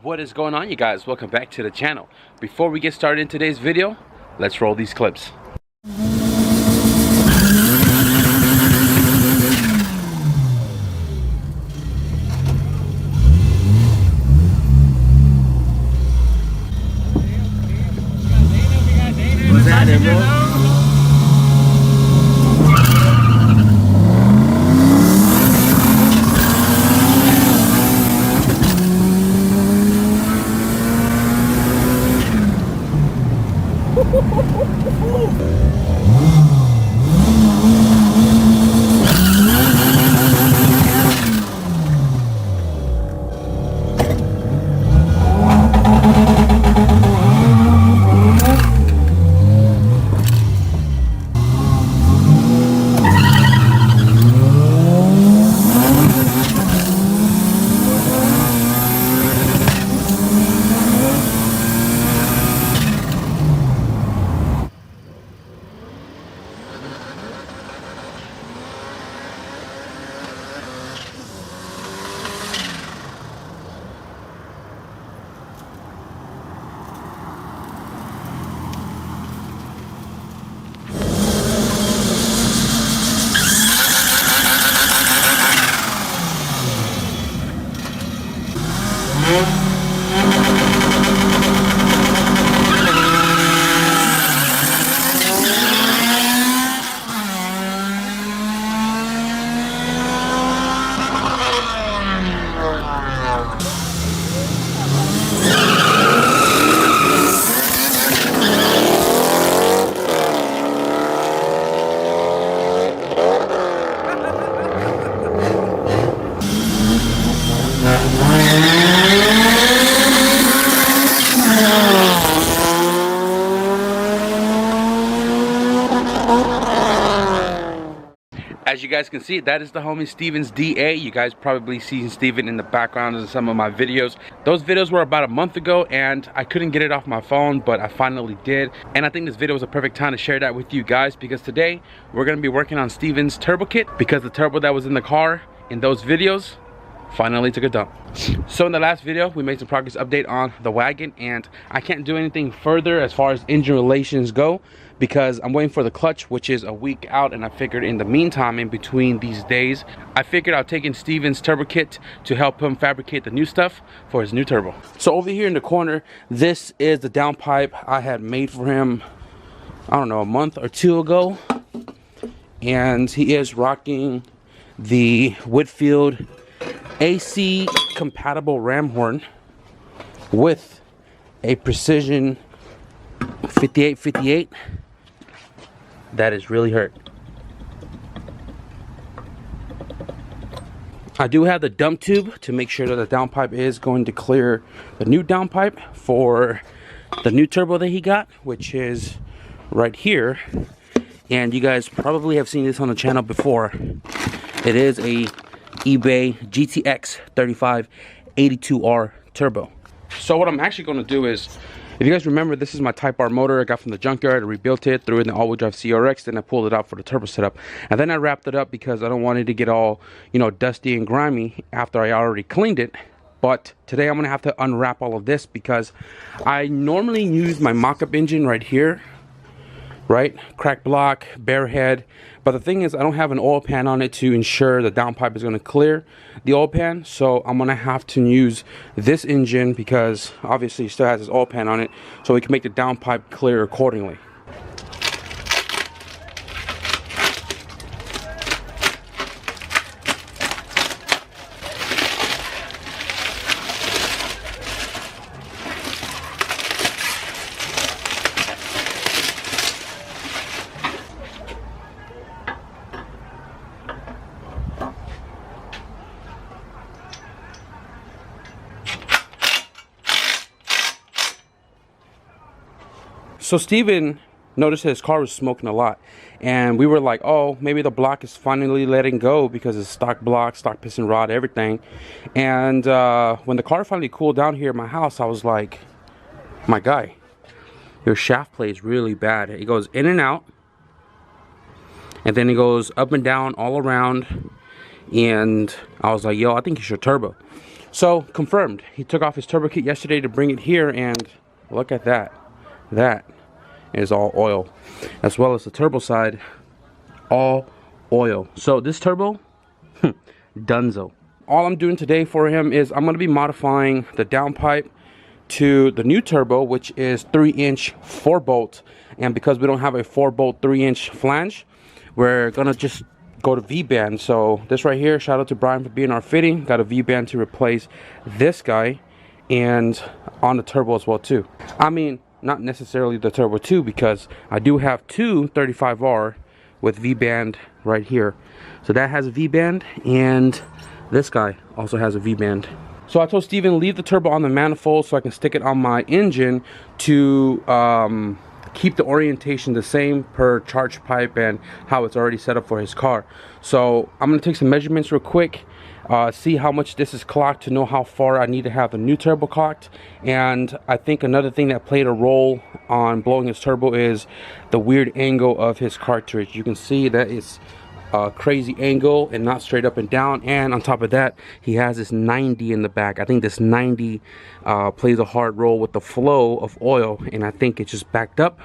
What is going on, you guys? Welcome back to the channel. Before we get started in today's video, let's roll these clips. What's happening, bro? As you guys can see, that is the homie Steven's DA. You guys probably seen Steven in the background in some of my videos. Those videos were about a month ago and I couldn't get it off my phone, but I finally did. And I think this video was a perfect time to share that with you guys, because today we're going to be working on Steven's turbo kit, because the turbo that was in the car in those videos finally took a dump. So in the last video we made some progress update on the wagon, and I can't do anything further as far as engine relations go because I'm waiting for the clutch, which is a week out. And I figured in the meantime, in between these days, I figured I'll take in Steven's turbo kit to help him fabricate the new stuff for his new turbo. So over here in the corner, this is the downpipe I had made for him, I don't know, a month or two ago, and he is rocking the Whitfield AC compatible ram horn with a precision 5858 that is really hurt. I do have the dump tube to make sure that the downpipe is going to clear the new downpipe for the new turbo that he got, which is right here. And you guys probably have seen this on the channel before. It is a eBay GTX 3582R turbo. So what I'm actually going to do is, if you guys remember, this is my Type R motor I got from the junkyard. I rebuilt it, threw it in the all-wheel drive CRX, then I pulled it out for the turbo setup, and then I wrapped it up because I don't want it to get all, you know, dusty and grimy after I already cleaned it. But today I'm gonna have to unwrap all of this because I normally use my mock-up engine right here, right? Crack block, bare head. But the thing is, I don't have an oil pan on it to ensure the downpipe is going to clear the oil pan. So I'm going to have to use this engine because obviously it still has this oil pan on it, so we can make the downpipe clear accordingly. So Steven noticed his car was smoking a lot, and we were like, oh, maybe the block is finally letting go because it's stock block, stock piston rod, everything. And when the car finally cooled down here at my house, I was like, my guy, your shaft play is really bad. It goes in and out, and then it goes up and down all around. And I was like, yo, I think it's your turbo. So confirmed, he took off his turbo kit yesterday to bring it here, and look at that. That is all oil, as well as the turbo side, all oil. So this turbo, dunzo. All I'm doing today for him is I'm going to be modifying the downpipe to the new turbo, which is 3-inch 4-bolt. And because we don't have a 4-bolt 3-inch flange, we're gonna just go to V-band. So this right here, shout out to Brian for being our fitting. Got a V-band to replace this guy, and on the turbo as well too. I mean, not necessarily the turbo 2, because I do have two 35R with V-band right here. So that has a V-band, and this guy also has a V-band. So I told Steven, leave the turbo on the manifold so I can stick it on my engine to keep the orientation the same per charge pipe and how it's already set up for his car. So I'm going to take some measurements real quick, see how much this is clocked to know how far I need to have the new turbo clocked. And I think another thing that played a role on blowing his turbo is the weird angle of his cartridge. You can see that it's a crazy angle and not straight up and down, and on top of that he has this 90 in the back. I think this 90 plays a hard role with the flow of oil, and I think it just backed up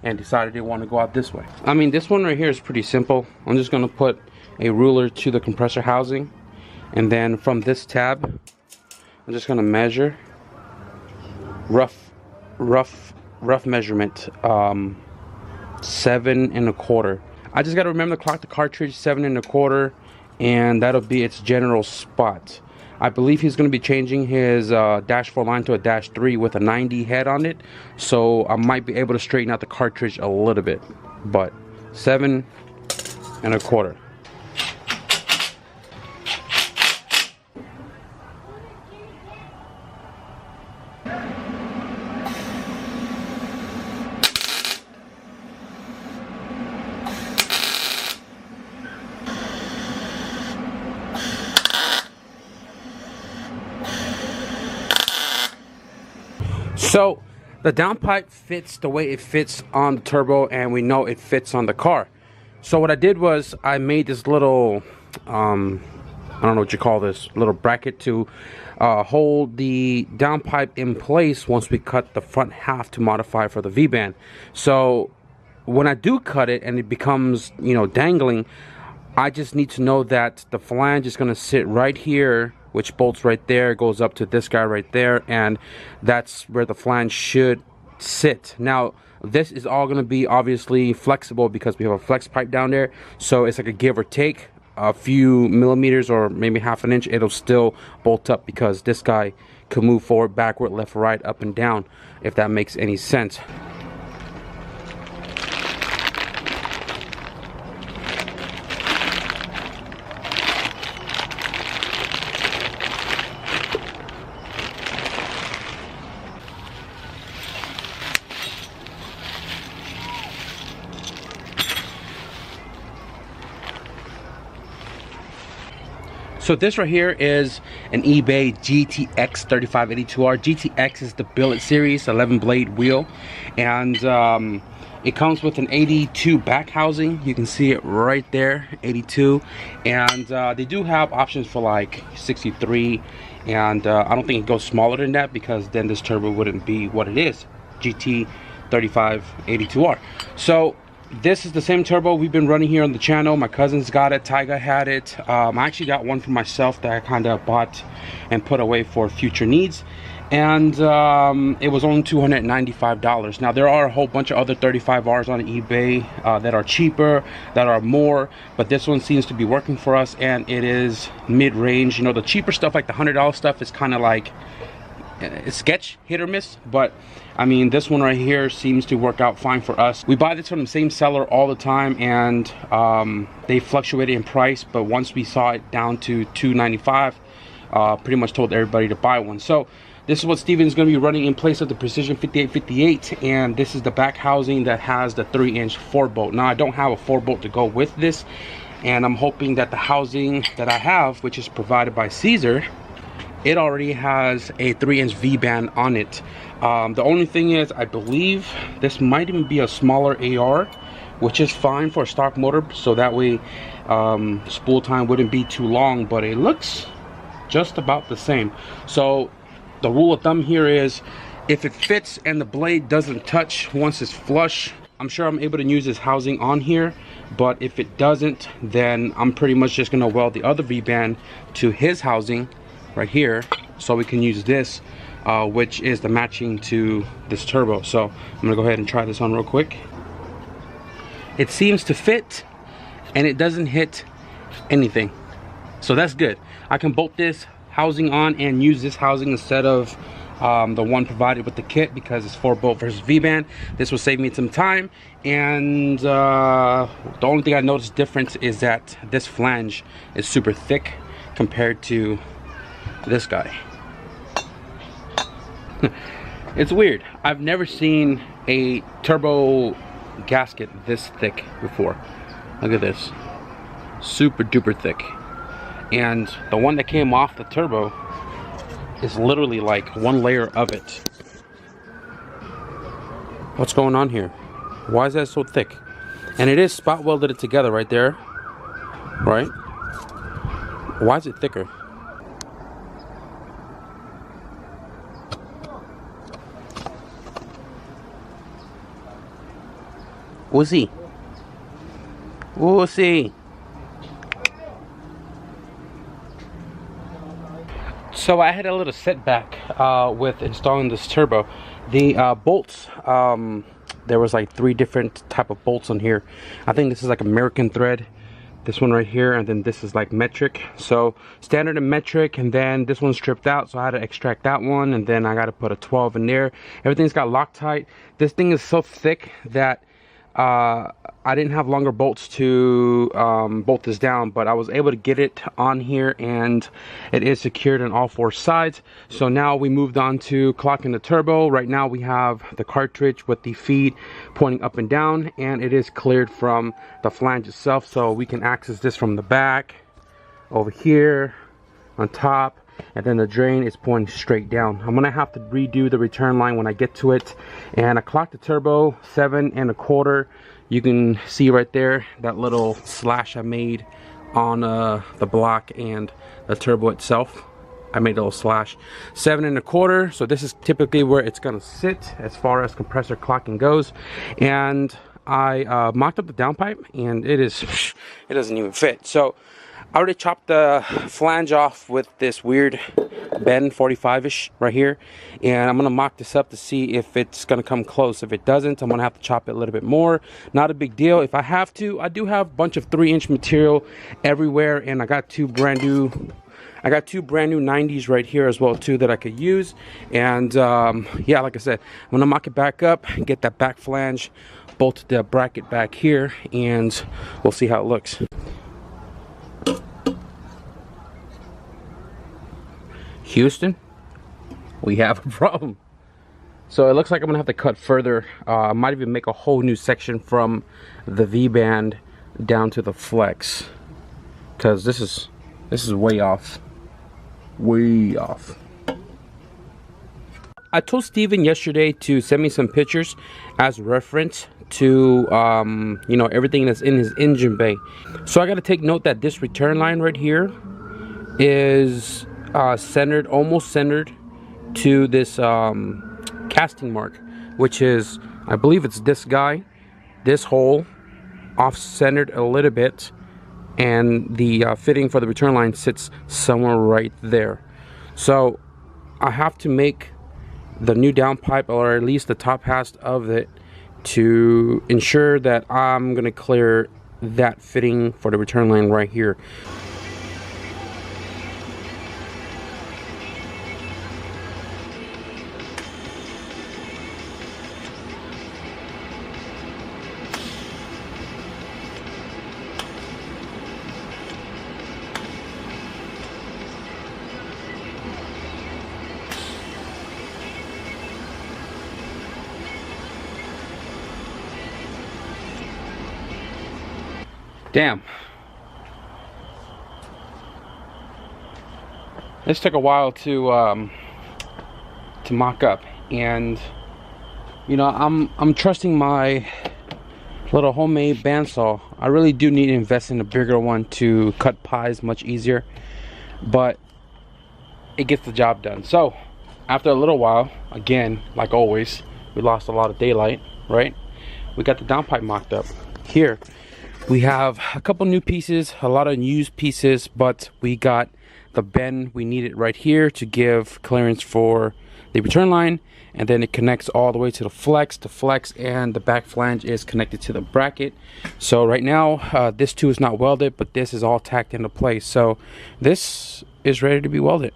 and decided they want to go out this way. I mean, this one right here is pretty simple. I'm just going to put a ruler to the compressor housing, and then from this tab I'm just going to measure rough measurement, 7 1/4. I just got to remember to clock the cartridge 7 1/4, and that'll be its general spot. I believe he's going to be changing his -4 line to a -3 with a 90 head on it, so I might be able to straighten out the cartridge a little bit, but 7 1/4. So the downpipe fits the way it fits on the turbo, and we know it fits on the car. So what I did was I made this little, I don't know what you call this, little bracket to hold the downpipe in place once we cut the front half to modify for the V-band. So when I do cut it and it becomes, you know, dangling, I just need to know that the flange is going to sit right here, which bolts right there, goes up to this guy right there, and that's where the flange should sit. Now this is all going to be obviously flexible because we have a flex pipe down there, so it's like a give or take a few millimeters or maybe ½ an inch. It'll still bolt up because this guy can move forward, backward, left, right, up and down, if that makes any sense. So this right here is an eBay GTX 3582R. GTX is the billet series, 11 blade wheel, and it comes with an 82 back housing. You can see it right there, 82, and they do have options for like 63, and I don't think it goes smaller than that because then this turbo wouldn't be what it is, GT 3582R. So this is the same turbo we've been running here on the channel. My cousins got it, Tyga had it. I actually got one for myself that I kind of bought and put away for future needs, and it was only $295. Now there are a whole bunch of other 35Rs on eBay that are cheaper, that are more, but this one seems to be working for us, and it is mid-range. You know, the cheaper stuff like the $100 stuff is kind of like it's sketch, hit or miss, but I mean this one right here seems to work out fine for us. We buy this from the same seller all the time, and they fluctuated in price, but once we saw it down to $295, pretty much told everybody to buy one. So this is what Steven's going to be running in place of the Precision 5858, and this is the back housing that has the 3-inch 4-bolt. Now I don't have a 4-bolt to go with this, and I'm hoping that the housing that I have, which is provided by Caesar, it already has a 3-inch V-band on it. The only thing is, I believe this might even be a smaller AR, which is fine for a stock motor, so that way spool time wouldn't be too long, but it looks just about the same. So the rule of thumb here is if it fits and the blade doesn't touch once it's flush, I'm sure I'm able to use this housing on here. But if it doesn't, then I'm pretty much just gonna weld the other V-band to his housing right here, so we can use this, which is the matching to this turbo. So I'm gonna go ahead and try this on real quick. It seems to fit, and it doesn't hit anything, so that's good. I can bolt this housing on and use this housing instead of the one provided with the kit, because it's 4-bolt versus V-band. This will save me some time, and the only thing I noticed difference is that this flange is super thick compared to this guy. It's weird. I've never seen a turbo gasket this thick before. Look at this, super duper thick. And the one that came off the turbo is literally like one layer of it. What's going on here? Why is that so thick? And it is spot welded it together right there, right? Why is it thicker? We'll see. We'll see. So I had a little setback with installing this turbo. The bolts, there was like 3 different type of bolts on here. I think this is like American thread, this one right here, and then this is like metric. So standard and metric, and then this one's stripped out, so I had to extract that one, and then I got to put a 12 in there. Everything's got Loctite. This thing is so thick that I didn't have longer bolts to bolt this down, but I was able to get it on here, and it is secured on all 4 sides. So now we moved on to clocking the turbo. Right now we have the cartridge with the feed pointing up and down, and it is cleared from the flange itself, so we can access this from the back, over here, on top, and then the drain is pointing straight down. I'm gonna have to redo the return line when I get to it. And I clocked the turbo 7 1/4. You can see right there that little slash I made on the block and the turbo itself. I made a little slash. 7 1/4. So this is typically where it's gonna sit as far as compressor clocking goes. And I mocked up the downpipe, and it doesn't even fit. So I already chopped the flange off with this weird bend 45-ish right here, and I'm gonna mock this up to see if it's gonna come close. If it doesn't, I'm gonna have to chop it a little bit more. Not a big deal. If I have to, I do have a bunch of 3-inch material everywhere, and I got two brand new 90s right here as well too that I could use. And yeah, like I said, I'm gonna mock it back up, get that back flange, bolt the bracket back here, and we'll see how it looks. Houston, we have a problem. So it looks like I'm gonna have to cut further. I might even make a whole new section from the V-band down to the flex, because this is way off. Way off. I told Steven yesterday to send me some pictures as reference to you know, everything that's in his engine bay. So I got to take note that this return line right here is centered, almost centered to this casting mark, which is, I believe it's this guy, this hole, off-centered a little bit, and the fitting for the return line sits somewhere right there. So I have to make the new downpipe, or at least the top half of it, to ensure that I'm gonna clear that fitting for the return line right here. Damn. This took a while to mock up, and you know, I'm trusting my little homemade bandsaw. I really do need to invest in a bigger one to cut pies much easier, but it gets the job done. So after a little while, again, like always, we lost a lot of daylight, right? We got the downpipe mocked up. Here we have a couple new pieces, a lot of used pieces, but we got the bend we needed right here to give clearance for the return line, and then it connects all the way to the flex. The flex and the back flange is connected to the bracket. So right now this too is not welded, but this is all tacked into place. So this is ready to be welded.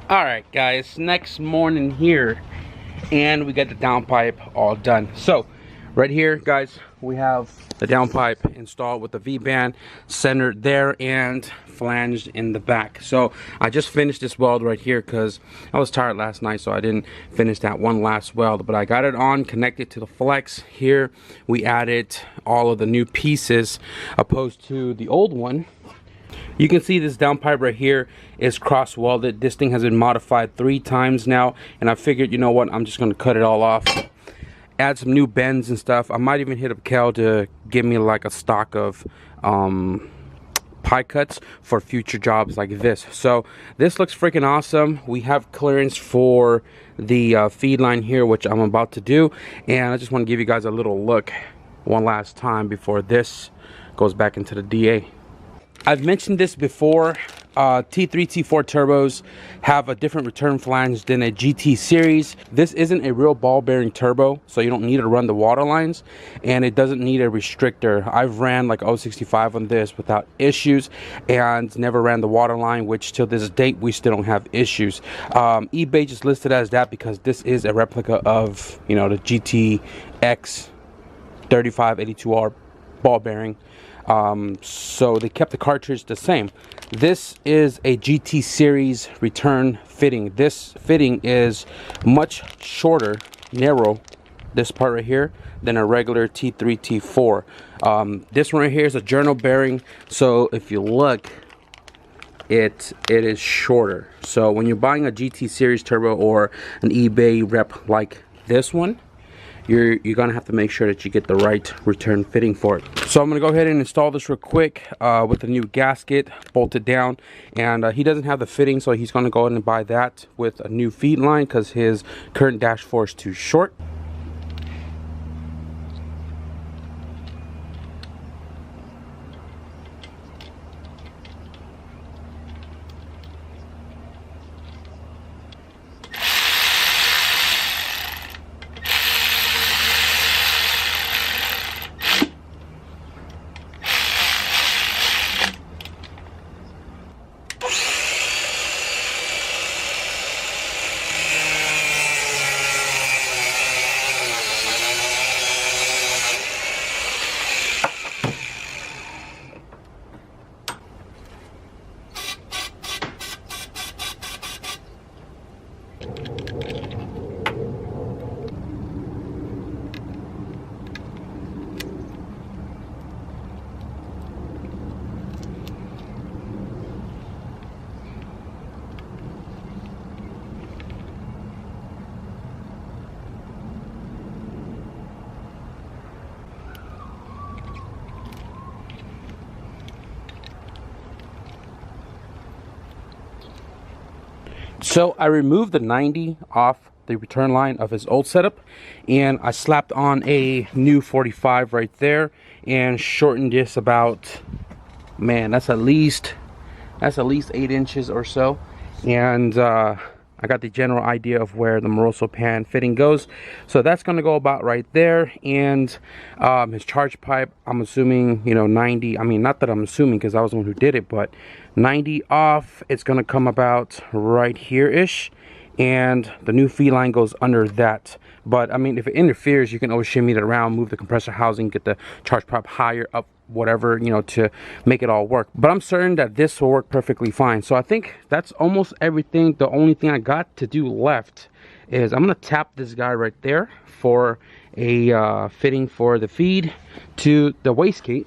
All right guys, next morning here, and we got the downpipe all done. So right here guys, we have the downpipe installed with the V-band centered there and flanged in the back. So I just finished this weld right here because I was tired last night, so I didn't finish that one last weld, but I got it on, connected to the flex. Here we added all of the new pieces opposed to the old one. You can see this downpipe right here is cross welded. This thing has been modified 3 times now, and I figured, you know what, I'm just going to cut it all off, add some new bends and stuff. I might even hit up Cal to give me like a stock of pie cuts for future jobs like this. So this looks freaking awesome. We have clearance for the feed line here, which I'm about to do, and I just want to give you guys a little look one last time before this goes back into the DA. I've mentioned this before, T3, T4 turbos have a different return flange than a GT series. This isn't a real ball bearing turbo, so you don't need to run the water lines, and it doesn't need a restrictor. I've ran like 065 on this without issues, and never ran the water line, which till this date we still don't have issues. eBay just listed as that because this is a replica of, you know, the GTX 3582R ball bearing. So they kept the cartridge the same. This is a GT series return fitting. This fitting is much shorter, narrow, this part right here, than a regular T3, T4. This one right here is a journal bearing, so if you look, it is shorter. So when you're buying a GT series turbo or an eBay rep like this one, you're gonna have to make sure that you get the right return fitting for it. So I'm gonna go ahead and install this real quick with the new gasket bolted down, and he doesn't have the fitting, so he's gonna go ahead and buy that with a new feed line because his current dash 4 is too short. So I removed the 90 off the return line of his old setup, and I slapped on a new 45 right there and shortened this about, man, that's at least 8 inches or so. And I got the general idea of where the Moroso pan fitting goes, so that's going to go about right there. And his charge pipe, I'm assuming, you know, 90, I mean, not that I'm assuming because I was the one who did it, but 90 off, it's going to come about right here ish, and the new feed line goes under that. But I mean, if it interferes, you can always shimmy it around, move the compressor housing, get the charge pipe higher up, whatever, you know, to make it all work. But I'm certain that this will work perfectly fine. So I think that's almost everything. The only thing I got to do left is I'm gonna tap this guy right there for a fitting for the feed to the wastegate,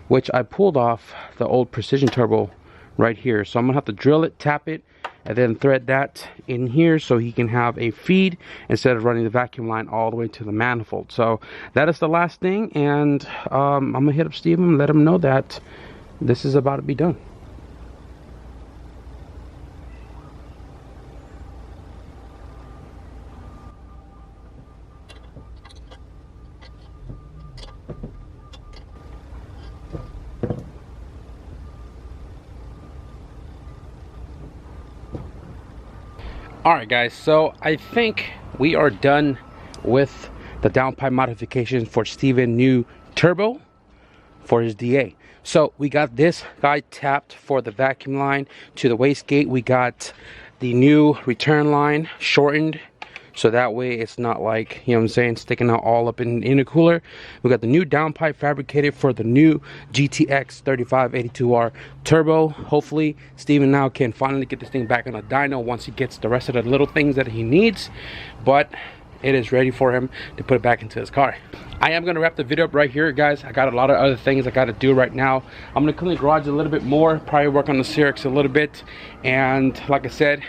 which I pulled off the old precision turbo right here. So I'm gonna have to drill it, tap it, and then thread that in here so he can have a feed instead of running the vacuum line all the way to the manifold. So that is the last thing, and I'm gonna hit up Steven and let him know that this is about to be done. Alright guys, so I think we are done with the downpipe modification for Steven new turbo for his DA. So we got this guy tapped for the vacuum line to the wastegate. We got the new return line shortened, so that way it's not like, you know what I'm saying, sticking out all up in the intercooler. We got the new downpipe fabricated for the new GTX 3582R turbo. Hopefully Steven now can finally get this thing back on a dyno once he gets the rest of the little things that he needs, but it is ready for him to put it back into his car. I am going to wrap the video up right here, guys. I got a lot of other things I got to do right now. I'm going to clean the garage a little bit more, probably work on the Cyrix a little bit, and like I said,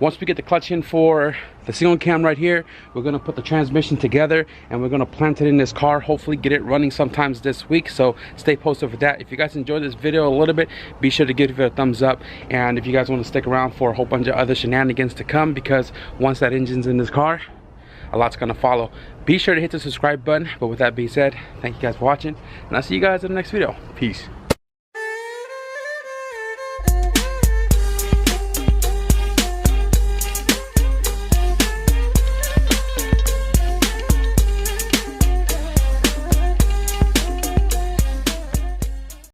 once we get the clutch in for the single cam right here, we're going to put the transmission together and we're going to plant it in this car, hopefully get it running sometimes this week. So stay posted for that. If you guys enjoyed this video a little bit, be sure to give it a thumbs up, and if you guys want to stick around for a whole bunch of other shenanigans to come, because once that engine's in this car, a lot's going to follow. Be sure to hit the subscribe button. But with that being said, thank you guys for watching, and I'll see you guys in the next video. Peace.